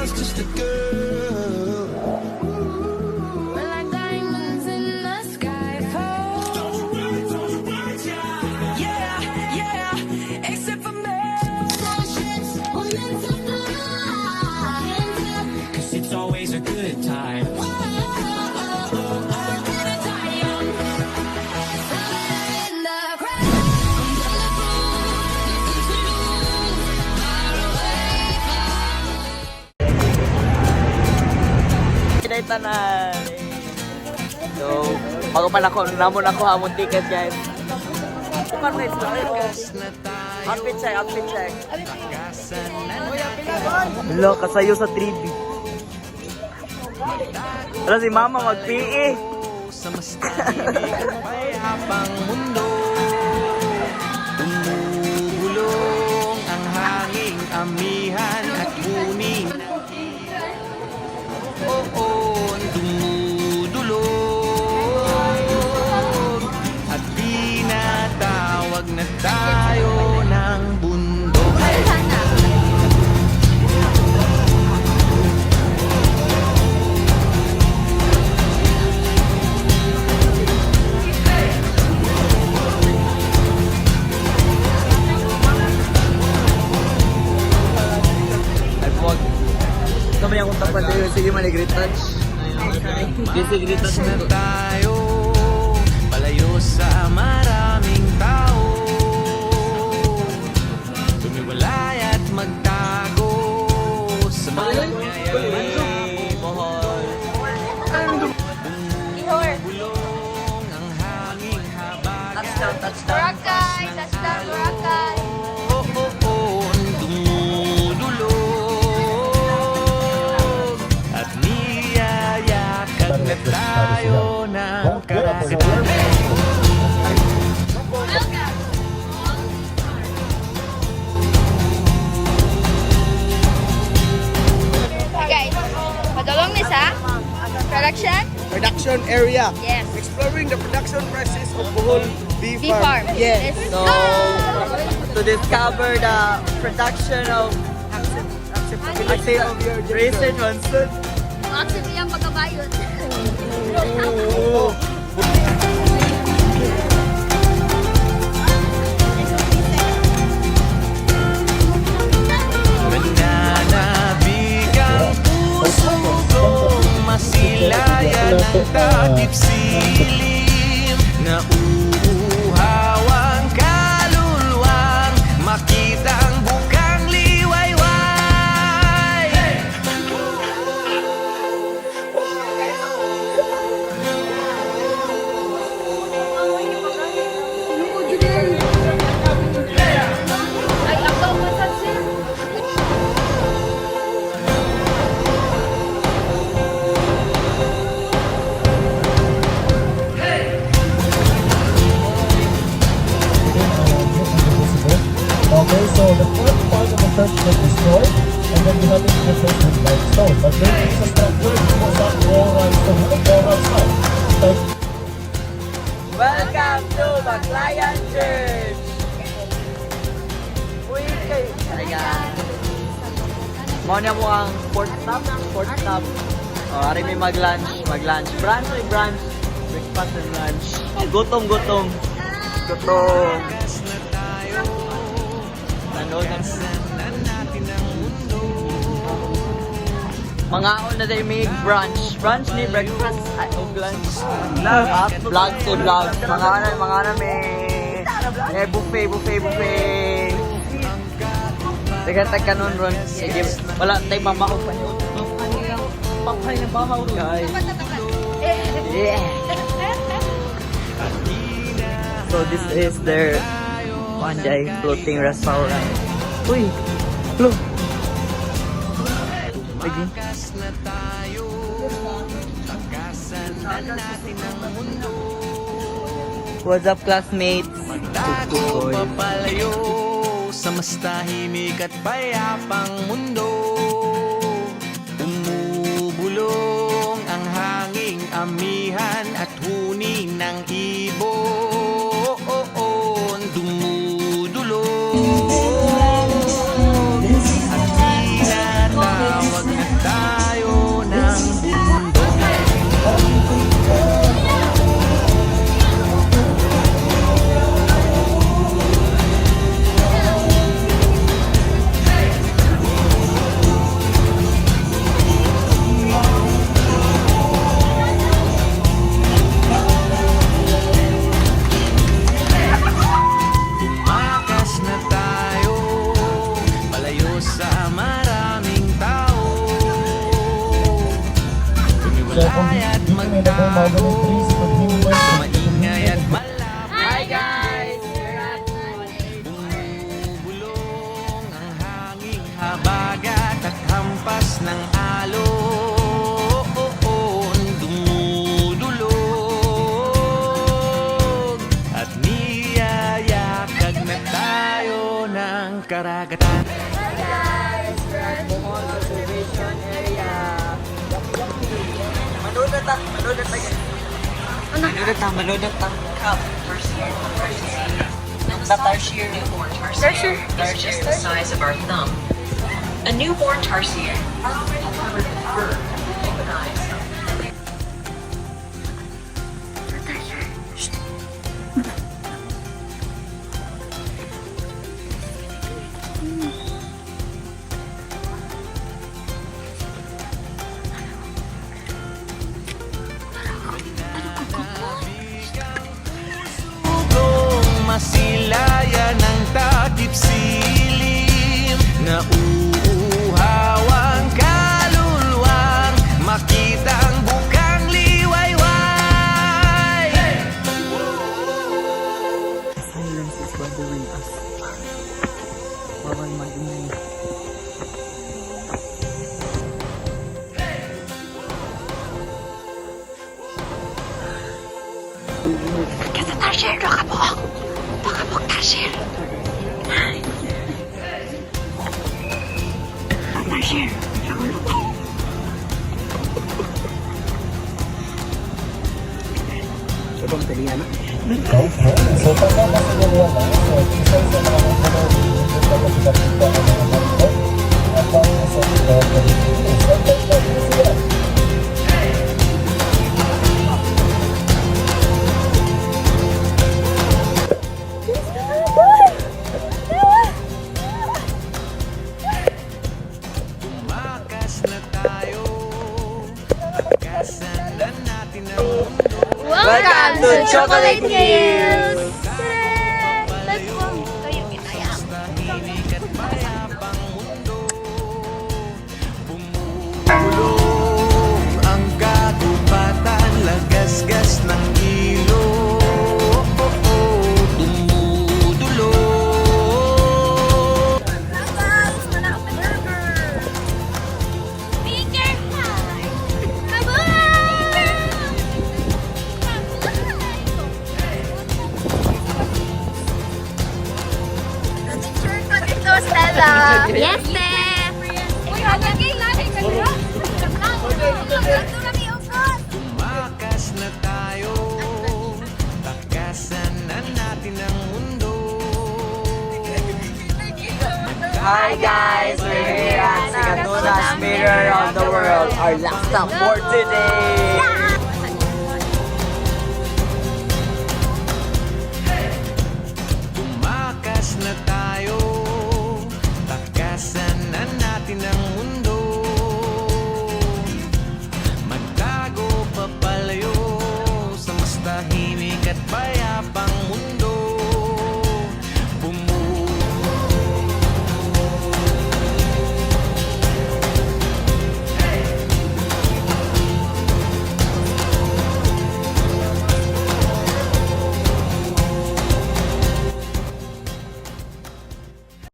was just a girl. We're like diamonds in the sky. Yeah, yeah, except for me. Cause it's always a good time. Tanan. So, bago pala ko namon ako among ticket guys. Bukan guys. Outfit check, outfit check. Hello, kasayo sa 3D. Ano si mama mag-PE? Sa mas mayapang mundo, bumubulong ang hanging amihan at bunin. Oo, dumudulog at tinatawag na tayo ng bundok. Kami yung tapan tayo. Sige man, i-great touch. Sige, great touch na tayo, palayo sa maraming tao, tumiwalay at magtago sa mga bumubulong ang hanging habag. touchdown, touchdown. Boracay! Touchdown, Boracay! At niyayakan na tayo ng karagatan. Guys, padulong ni sa production area. Yes. Exploring the production process of Bohol Bee Bee Farm. Yes. Let's So, go! to discover the production of Acceptability of your Racing Monsoon. Accept yung pagkabayot. Mananabig ang puso kong masilayan ng takip silim na uuhaw ang kaluluwang makita ang bukang liwayway. Ay, ako masansin. Okay, so the front part of the church was destroyed, and then we have it replaced with limestone. But then it's a structure because that wall runs to the wall outside. Welcome to Baclayan Church! Uy, kayo! Ayan. Muna mo ang fourth stop. O, ari may mag-lunch. Brunch. Breakfast and lunch. Gutom. Mga na tayo may brunch ni breakfast at lunch. Vlog to vlog. Mga na may buffet. Teka nun ron. Sige, wala tayo mamaw pa yun. Pangkay na mamaw guys. Yeah. So this is their Panjay floating restaurant. Uy! Look! Lagi. What's up, classmates? Magtago papalayo sa mas tahimik at payapang mundo. Umubulong ang hanging amihan at huni ng ibon. Dumudulong at tinatawag na karagatan. Bohol Conservation Area. Manunod ta guys. Manunod ta. Cup. The newborn tarsier is just the size of our thumb. A newborn tarsier are already covered with fur and open eyes. Kung masilayan ng takip silim na uuhawang kaluluwang makitang bukang liwayway. Silence is bothering us. Bawal mag-ingay. Okay, so pagka masiguro na, so isa sa mga mga pinakita ng mga marito at ang sa mga so pagka sila. Tumakas na tayo, pagkasan na natin ang mundo. Welcome to Chocolate Hills! Let's go. Kayo ginaya. Tahimik at mayapang mundo. Bumulong ang kagubatan, lagasgas ng ilog. Dumudulo. Be careful. Stella. Yes, Steph. Uy, halagay lagi kayo. Tumakas na tayo, takasan na natin ang mundo. Hi guys! We're here at Sigatunas Mirror of the World, our last stop for today!